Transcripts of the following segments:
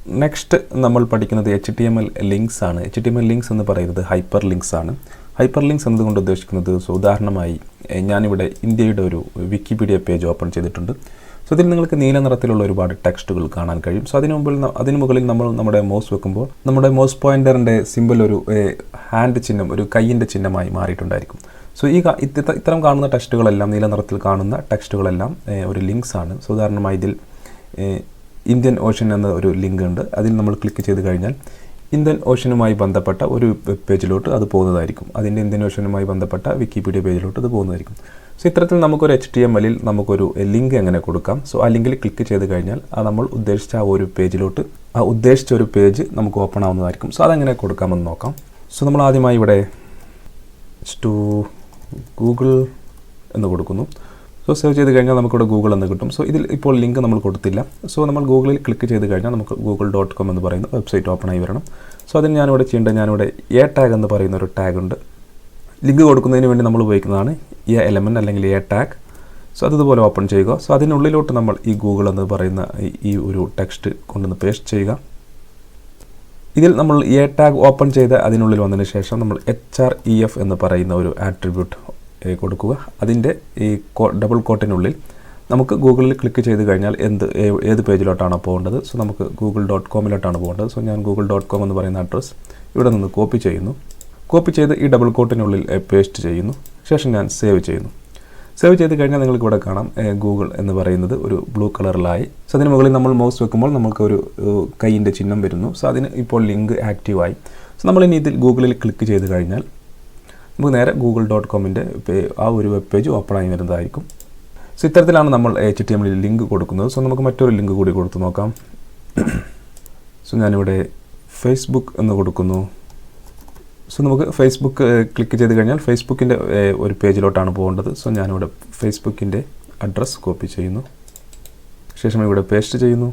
Next നമ്മൾ പഠിക്കുന്നത് HTML links ആണ്. HTML ലിങ്ക്സ് എന്ന് പറയുന്നത് ഹൈപ്പർ ലിങ്ക്സ് ആണ്. ഹൈപ്പർ ലിങ്ക്സ് എന്നതുകൊണ്ട് ഉദ്ദേശിക്കുന്നത് ഉദാഹരണമായി ഞാനിവിടെ ഇന്ത്യയുടെ ഒരു വിക്കിപീഡിയ പേജ് ഓപ്പൺ ചെയ്തിട്ടുണ്ട്. സോ ഇതിൽ നിങ്ങൾക്ക് നീല നിറത്തിലുള്ള ഒരുപാട് ടെക്സ്റ്റുകൾ കാണാൻ കഴിയും. സോ അതിന് മുകളിൽ നമ്മൾ നമ്മുടെ മൗസ് വെക്കുമ്പോൾ നമ്മുടെ മൗസ് പോയിൻ്ററിൻ്റെ സിമ്പിൾ ഒരു ഹാൻഡ് ചിഹ്നം, ഒരു കൈയിൻ്റെ ചിഹ്നമായി മാറിയിട്ടുണ്ടായിരിക്കും. സോ ഇത്തരം കാണുന്ന ടെക്സ്റ്റുകളെല്ലാം, നീല നിറത്തിൽ കാണുന്ന ടെക്സ്റ്റുകളെല്ലാം ഒരു ലിങ്ക്സ് ആണ്. സോ ഉദാഹരണമായി ഇതിൽ ഇന്ത്യൻ ഓഷൻ എന്ന ഒരു ലിങ്ക് ഉണ്ട്. അതിൽ നമ്മൾ ക്ലിക്ക് ചെയ്ത് കഴിഞ്ഞാൽ ഇന്ത്യൻ ഓഷനുമായി ബന്ധപ്പെട്ട ഒരു വെബ് പേജിലോട്ട് അത് പോകുന്നതായിരിക്കും. അതിൻ്റെ ഇന്ത്യൻ ഓഷനുമായി ബന്ധപ്പെട്ട വിക്കിപീഡിയ പേജിലോട്ട് അത് പോകുന്നതായിരിക്കും. സോ ഇത്തരത്തിൽ നമുക്കൊരു HTMLൽ നമുക്കൊരു ലിങ്ക് എങ്ങനെ കൊടുക്കാം. സോ ആ ലിങ്കിൽ ക്ലിക്ക് ചെയ്ത് കഴിഞ്ഞാൽ നമ്മൾ ഉദ്ദേശിച്ച ആ ഒരു പേജിലോട്ട് ഉദ്ദേശിച്ച ഒരു പേജ് നമുക്ക് ഓപ്പൺ ആവുന്നതായിരിക്കും. സോ അതെങ്ങനെ കൊടുക്കാമെന്ന് നോക്കാം. സോ നമ്മൾ ആദ്യമായി ഇവിടെ ഗൂഗിൾ എന്ന് കൊടുക്കുന്നു. സോ സേവ് ചെയ്ത് കഴിഞ്ഞാൽ നമുക്കിവിടെ ഗൂഗിൾ എന്ന് കിട്ടും. സോ ഇതിൽ ഇപ്പോൾ ലിങ്ക് നമ്മൾ കൊടുത്തില്ല. സോ നമ്മൾ ഗൂഗിളിൽ ക്ലിക്ക് ചെയ്ത് കഴിഞ്ഞാൽ നമുക്ക് google.com എന്ന് പറയുന്ന വെബ്സൈറ്റ് ഓപ്പൺ ആയി വരണം. സോ അതിന് ഞാനിവിടെ ചെയ്യേണ്ടത്, ഞാനിവിടെ എ ടാഗ് എന്ന് പറയുന്ന ഒരു ടാഗ് ഉണ്ട്. ലിങ്ക് കൊടുക്കുന്നതിന് വേണ്ടി നമ്മൾ ഉപയോഗിക്കുന്നതാണ് എ എലമെൻറ്റ് അല്ലെങ്കിൽ എ ടാഗ്. സോ അതുപോലെ ഓപ്പൺ ചെയ്യുക. സോ അതിനുള്ളിലോട്ട് നമ്മൾ ഈ ഗൂഗിൾ എന്ന് പറയുന്ന ഈ ഒരു ടെക്സ്റ്റ് കൊണ്ടുവന്ന് പേസ്റ്റ് ചെയ്യുക. ഇതിൽ നമ്മൾ എ ടാഗ് ഓപ്പൺ ചെയ്ത് അതിനുള്ളിൽ വന്നതിന് ശേഷം നമ്മൾ href എന്ന് പറയുന്ന ഒരു ആട്രിബ്യൂട്ട് കൊടുക്കുക. അതിൻ്റെ ഈ ഡബിൾ കോട്ടിനുള്ളിൽ നമുക്ക് ഗൂഗിളിൽ ക്ലിക്ക് ചെയ്ത് കഴിഞ്ഞാൽ ഏത് പേജിലോട്ടാണോ പോകേണ്ടത്. സോ നമുക്ക് google.com പോകേണ്ടത്. സോ ഞാൻ google.com എന്ന് പറയുന്ന അഡ്രസ്സ് ഇവിടെ നിന്ന് കോപ്പി ചെയ്യുന്നു. കോപ്പി ചെയ്ത് ഈ ഡബിൾ കോട്ടിനുള്ളിൽ പേസ്റ്റ് ചെയ്യുന്നു. ശേഷം ഞാൻ സേവ് ചെയ്യുന്നു. സേവ് ചെയ്ത് കഴിഞ്ഞാൽ നിങ്ങൾക്ക് ഇവിടെ കാണാം ഗൂഗിൾ എന്ന് പറയുന്നത് ഒരു ബ്ലൂ കളറിലായി. സോ അതിന് മുകളിൽ നമ്മൾ മൗസ് വെക്കുമ്പോൾ നമുക്കൊരു കൈയിൻ്റെ ചിഹ്നം വരുന്നു. സോ അതിന് ഇപ്പോൾ ലിങ്ക് ആക്റ്റീവായി. സോ നമ്മളിനി ഇതിൽ ഗൂഗിളിൽ ക്ലിക്ക് ചെയ്ത് കഴിഞ്ഞാൽ നമുക്ക് നേരെ google.comൻ്റെ ആ ഒരു വെബ് പേജ് ഓപ്പൺ ആയി വരുന്നതായിരിക്കും. സോ ഇത്തരത്തിലാണ് നമ്മൾ HTML ലിങ്ക് കൊടുക്കുന്നത്. സോ നമുക്ക് മറ്റൊരു ലിങ്ക് കൂടി കൊടുത്തു നോക്കാം. സോ ഞാനിവിടെ ഫേസ്ബുക്ക് എന്ന് കൊടുക്കുന്നു. സോ നമുക്ക് ഫേസ്ബുക്ക് ക്ലിക്ക് ചെയ്ത് കഴിഞ്ഞാൽ ഫേസ്ബുക്കിൻ്റെ ഒരു പേജിലോട്ടാണ് പോകേണ്ടത്. സോ ഞാനിവിടെ ഫേസ്ബുക്കിൻ്റെ അഡ്രസ്സ് കോപ്പി ചെയ്യുന്നു. ശേഷം ഇവിടെ പേസ്റ്റ് ചെയ്യുന്നു.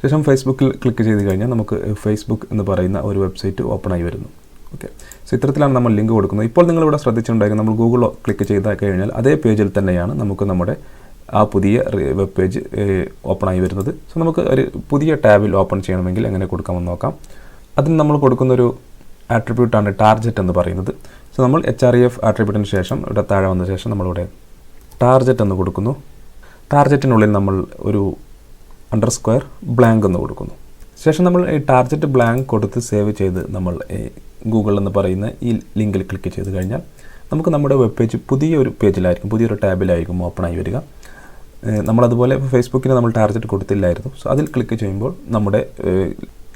ശേഷം ഫേസ്ബുക്കിൽ ക്ലിക്ക് ചെയ്ത് കഴിഞ്ഞാൽ നമുക്ക് ഫേസ്ബുക്ക് എന്ന് പറയുന്ന ഒരു വെബ്സൈറ്റ് ഓപ്പൺ ആയി വരുന്നു. ഓക്കെ, സോ ഇത്തരത്തിലാണ് നമ്മൾ ലിങ്ക് കൊടുക്കുന്നത്. ഇപ്പോൾ നിങ്ങളിവിടെ ശ്രദ്ധിച്ചിട്ടുണ്ടായിരിക്കും, നമ്മൾ ഗൂഗിൾ ക്ലിക്ക് ചെയ്ത് കഴിഞ്ഞാൽ അതേ പേജിൽ തന്നെയാണ് നമുക്ക് നമ്മുടെ ആ പുതിയ വെബ് പേജ് ഓപ്പൺ ആയി വരുന്നത്. സോ നമുക്ക് ഒരു പുതിയ ടാബിൽ ഓപ്പൺ ചെയ്യണമെങ്കിൽ എങ്ങനെ കൊടുക്കാമെന്ന് നോക്കാം. അതിന് നമ്മൾ കൊടുക്കുന്നൊരു ആട്രിബ്യൂട്ടാണ് ടാർജറ്റ് എന്ന് പറയുന്നത്. സോ നമ്മൾ href ആട്രിബ്യൂട്ടിന് ശേഷം ഇവിടെ താഴെ വന്ന ശേഷം നമ്മളിവിടെ ടാർജറ്റ് എന്ന് കൊടുക്കുന്നു. ടാർജറ്റിനുള്ളിൽ നമ്മൾ ഒരു അണ്ടർസ്ക്വയർ ബ്ലാങ്ക് എന്ന് കൊടുക്കുന്നു. ശേഷം നമ്മൾ ഈ ടാർജറ്റ് ബ്ലാങ്ക് കൊടുത്ത് സേവ് ചെയ്ത് നമ്മൾ ഗൂഗിൾ എന്ന് പറയുന്ന ഈ ലിങ്കിൽ ക്ലിക്ക് ചെയ്ത് കഴിഞ്ഞാൽ നമുക്ക് നമ്മുടെ വെബ് പേജ് പുതിയൊരു പേജിലായിരിക്കും, പുതിയൊരു ടാബിലായിരിക്കും ഓപ്പൺ ആയി വരിക. നമ്മളതുപോലെ ഫേസ്ബുക്കിന് നമ്മൾ ടാർജറ്റ് കൊടുത്തില്ലായിരുന്നു. സോ അതിൽ ക്ലിക്ക് ചെയ്യുമ്പോൾ നമ്മുടെ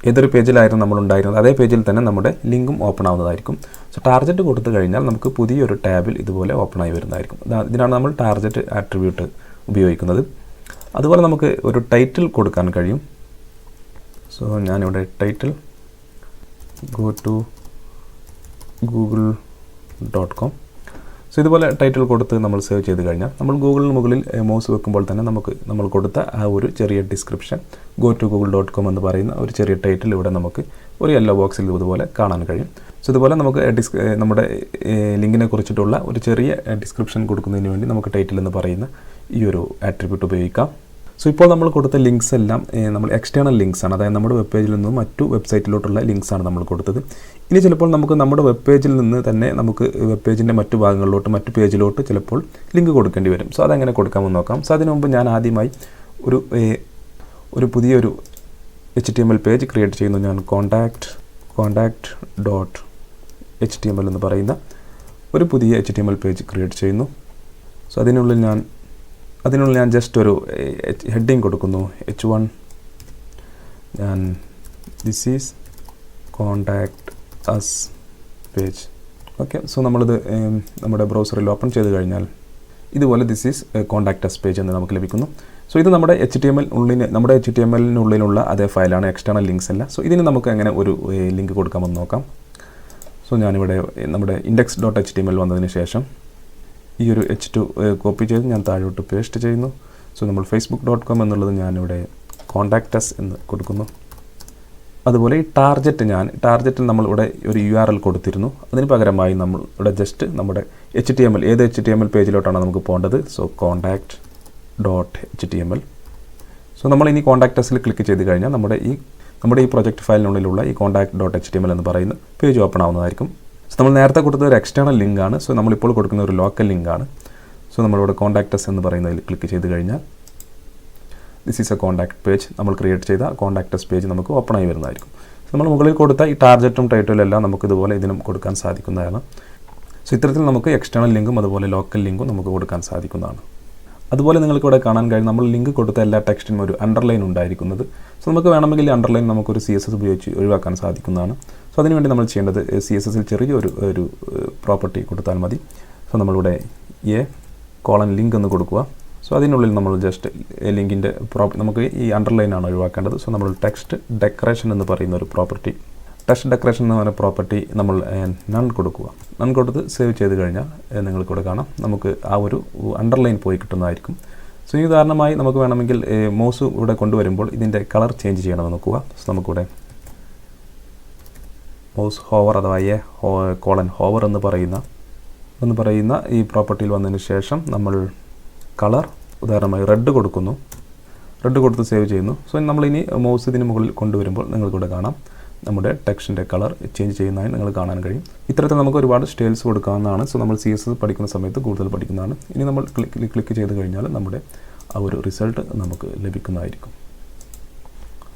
ഏതൊരു പേജിലായിരുന്നു നമ്മളുണ്ടായിരുന്നത് അതേ പേജിൽ തന്നെ നമ്മുടെ ലിങ്കും ഓപ്പൺ ആവുന്നതായിരിക്കും. സോ ടാർജറ്റ് കൊടുത്തു കഴിഞ്ഞാൽ നമുക്ക് പുതിയൊരു ടാബിൽ ഇതുപോലെ ഓപ്പൺ ആയി വരുന്നതായിരിക്കും. ഇതിനാണ് നമ്മൾ ടാർജറ്റ് ആട്രിബ്യൂട്ട് ഉപയോഗിക്കുന്നത്. അതുപോലെ നമുക്ക് ഒരു ടൈറ്റിൽ കൊടുക്കാൻ കഴിയും. സോ ഞാനിവിടെ title go to google.com. So ഇതുപോലെ ടൈറ്റിൽ കൊടുത്ത് നമ്മൾ സേവ് ചെയ്ത് കഴിഞ്ഞാൽ നമ്മൾ ഗൂഗിളിന് മുകളിൽ മൗസ് വെക്കുമ്പോൾ തന്നെ നമ്മൾ കൊടുത്ത ആ ഒരു ചെറിയ ഡിസ്ക്രിപ്ഷൻ go to google.com എന്ന് പറയുന്ന ഒരു ചെറിയ ടൈറ്റിൽ ഇവിടെ നമുക്ക് ഒരു യെല്ലോ ബോക്സിൽ ഇതുപോലെ കാണാൻ കഴിയും. സോ ഇതുപോലെ നമുക്ക് നമ്മുടെ ലിങ്കിനെ കുറിച്ചിട്ടുള്ള ഒരു ചെറിയ ഡിസ്ക്രിപ്ഷൻ കൊടുക്കുന്നതിന് വേണ്ടി നമുക്ക് ടൈറ്റിൽ എന്ന് പറയുന്ന ഈ ഒരു ആട്രിബ്യൂട്ട് ഉപയോഗിക്കാം. സോ ഇപ്പോൾ നമ്മൾ കൊടുത്ത ലിങ്ക്സ് എല്ലാം നമ്മൾ എക്സ്റ്റേണൽ ലിങ്ക്സ് ആണ്, അതായത് നമ്മുടെ വെബ് പേജിൽ നിന്നും മറ്റു വെബ്സൈറ്റിലോട്ടുള്ള ലിങ്ക്സ് ആണ് നമ്മൾ കൊടുത്തത്. ഇനി ചിലപ്പോൾ നമുക്ക് നമ്മുടെ വെബ് പേജിൽ നിന്ന് തന്നെ നമുക്ക് വെബ് പേജിൻ്റെ മറ്റു ഭാഗങ്ങളിലോട്ട് മറ്റു പേജിലോട്ട് ചിലപ്പോൾ ലിങ്ക് കൊടുക്കേണ്ടി വരും. സോ അതെങ്ങനെ കൊടുക്കാമെന്ന് നോക്കാം. സോ അതിനു മുമ്പ് ഞാൻ ആദ്യമായി ഒരു പുതിയൊരു HTML പേജ് ക്രിയേറ്റ് ചെയ്യുന്നു. ഞാൻ contact.html എന്ന് പറയുന്ന ഒരു പുതിയ HTML പേജ് ക്രിയേറ്റ് ചെയ്യുന്നു. സോ അതിനുള്ളിൽ ഞാൻ ജസ്റ്റ് ഒരു ഹെഡിങ് കൊടുക്കുന്നു, H1. ഞാൻ this is contact us page. Okay, so നമ്മളിത് നമ്മുടെ ബ്രൗസറിൽ ഓപ്പൺ ചെയ്ത് കഴിഞ്ഞാൽ ഇതുപോലെ this is contact us page എന്ന് നമുക്ക് ലഭിക്കുന്നു. സോ ഇത് നമ്മുടെ HTML-നുള്ളിലുള്ള അതേ ഫയലാണ്, എക്സ്റ്റേണൽ ലിങ്ക്സ് അല്ല. സോ ഇതിന് നമുക്ക് എങ്ങനെ ഒരു ലിങ്ക് കൊടുക്കാമെന്ന് നോക്കാം. സോ ഞാനിവിടെ നമ്മുടെ index.html വന്നതിന് ശേഷം ഈ ഒരു H2 കോപ്പി ചെയ്ത് ഞാൻ താഴോട്ട് പേസ്റ്റ് ചെയ്യുന്നു. സോ നമ്മൾ facebook.com എന്നുള്ളത് ഞാനിവിടെ കോണ്ടാക്ട് അസ് എന്ന് കൊടുക്കുന്നു. അതുപോലെ ഈ ടാർജറ്റിൽ നമ്മൾ ഇവിടെ ഒരു URL കൊടുത്തിരുന്നു. അതിന് പകരമായി നമ്മൾ ഇവിടെ ജസ്റ്റ് നമ്മുടെ ഏത് HTML പേജിലോട്ടാണ് നമുക്ക് പോകേണ്ടത്. So contact.html. സോ നമ്മൾ ഇനി കോണ്ടാക്ട് അസിൽ ക്ലിക്ക് ചെയ്ത് കഴിഞ്ഞാൽ നമ്മുടെ ഈ നമ്മുടെ ഈ പ്രൊജക്റ്റ് ഫയലിനുള്ളിലുള്ള ഈ contact.html എന്ന് പറയുന്ന പേജ് ഓപ്പൺ ആവുന്നതായിരിക്കും. സോ നമ്മൾ നേരത്തെ കൊടുത്തത് ഒരു എക്സ്റ്റേണൽ ലിങ്ക് ആണ്. സോ നമ്മളിപ്പോൾ കൊടുക്കുന്ന ഒരു ലോക്കൽ ലിങ്ക് ആണ്. സോ നമ്മളിവിടെ കോൺടാക്ട് അസ് എന്ന് പറയുന്നതിൽ ക്ലിക്ക് ചെയ്ത് കഴിഞ്ഞാൽ this is A contact page. നമ്മൾ ക്രിയേറ്റ് ചെയ്ത കോൺടാക്ട് അസ് പേജ് നമുക്ക് ഓപ്പൺ ആയി വരുന്നതായിരിക്കും. സോ നമ്മൾ മുകളിൽ കൊടുത്ത ഈ ടാർഗറ്റും ടൈറ്റിലും എല്ലാം നമുക്ക് ഇതുപോലെ ഇതിനും കൊടുക്കാൻ സാധിക്കുന്നതാണ്. സോ ഇത്തരത്തിൽ നമുക്ക് എക്സ്റ്റേണൽ ലിങ്കും അതുപോലെ ലോക്കൽ ലിങ്കും നമുക്ക് കൊടുക്കാൻ സാധിക്കുന്നതാണ്. അതുപോലെ നിങ്ങൾക്ക് ഇവിടെ കാണാൻ കഴിയും നമ്മൾ ലിങ്ക് കൊടുത്ത എല്ലാ ടെക്സ്റ്റിനും ഒരു അണ്ടർലൈൻ ഉണ്ടായിരിക്കുന്നത്. സോ നമുക്ക് വേണമെങ്കിൽ ഈ അണ്ടർലൈൻ നമുക്കൊരു CSS ഉപയോഗിച്ച് ഒഴിവാക്കാൻ സാധിക്കുന്നതാണ്. സോ അതിനുവേണ്ടി നമ്മൾ ചെയ്യേണ്ടത് CSSൽ ചെറിയൊരു പ്രോപ്പർട്ടി കൊടുത്താൽ മതി. സോ നമ്മളിവിടെ ലിങ്ക് എന്ന് കൊടുക്കുക. സോ അതിനുള്ളിൽ നമ്മൾ ജസ്റ്റ് ലിങ്കിൻ്റെ നമുക്ക് ഈ അണ്ടർലൈനാണ് ഒഴിവാക്കേണ്ടത്. സോ നമ്മൾ ടെക്സ്റ്റ് ഡെക്കറേഷൻ എന്ന് പറയുന്ന ഒരു പ്രോപ്പർട്ടി ഡെക്കറേഷൻ എന്ന് പറയുന്ന പ്രോപ്പർട്ടി നമ്മൾ നൺ കൊടുക്കുക. നൺ കൊടുത്ത് സേവ് ചെയ്ത് കഴിഞ്ഞാൽ നിങ്ങൾക്കിവിടെ കാണാം നമുക്ക് ആ ഒരു അണ്ടർലൈൻ പോയി കിട്ടുന്നതായിരിക്കും. സോ ഈ ഉദാഹരണമായി നമുക്ക് വേണമെങ്കിൽ മൗസ് ഇവിടെ കൊണ്ടുവരുമ്പോൾ ഇതിൻ്റെ കളർ ചേഞ്ച് ചെയ്യണമെന്ന് നോക്കുക. സോ നമുക്കിവിടെ മൗസ് ഹോവർ അഥവാ ഹോവർ എന്ന് പറയുന്ന ഈ പ്രോപ്പർട്ടിയിൽ വന്നതിന് ശേഷം നമ്മൾ കളർ ഉദാഹരണമായി റെഡ് കൊടുക്കുന്നു. റെഡ് കൊടുത്ത് സേവ് ചെയ്യുന്നു. സോ നമ്മളിനി മൗസ് ഇതിന് മുകളിൽ കൊണ്ടുവരുമ്പോൾ നിങ്ങൾക്കിവിടെ കാണാം നമ്മുടെ ടെക്സ്റ്റിൻ്റെ കളർ ചേഞ്ച് ചെയ്യുന്നതായി നിങ്ങൾ കാണാൻ കഴിയും. ഇത്തരത്തിൽ നമുക്ക് ഒരുപാട് സ്റ്റൈൽസ് കൊടുക്കാവുന്നതാണ്. സോ നമ്മൾ CSS പഠിക്കുന്ന സമയത്ത് കൂടുതൽ പഠിക്കുന്നതാണ്. ഇനി നമ്മൾ ക്ലിക്ക് ചെയ്ത് കഴിഞ്ഞാൽ നമ്മുടെ ആ ഒരു റിസൾട്ട് നമുക്ക് ലഭിക്കുന്നതായിരിക്കും.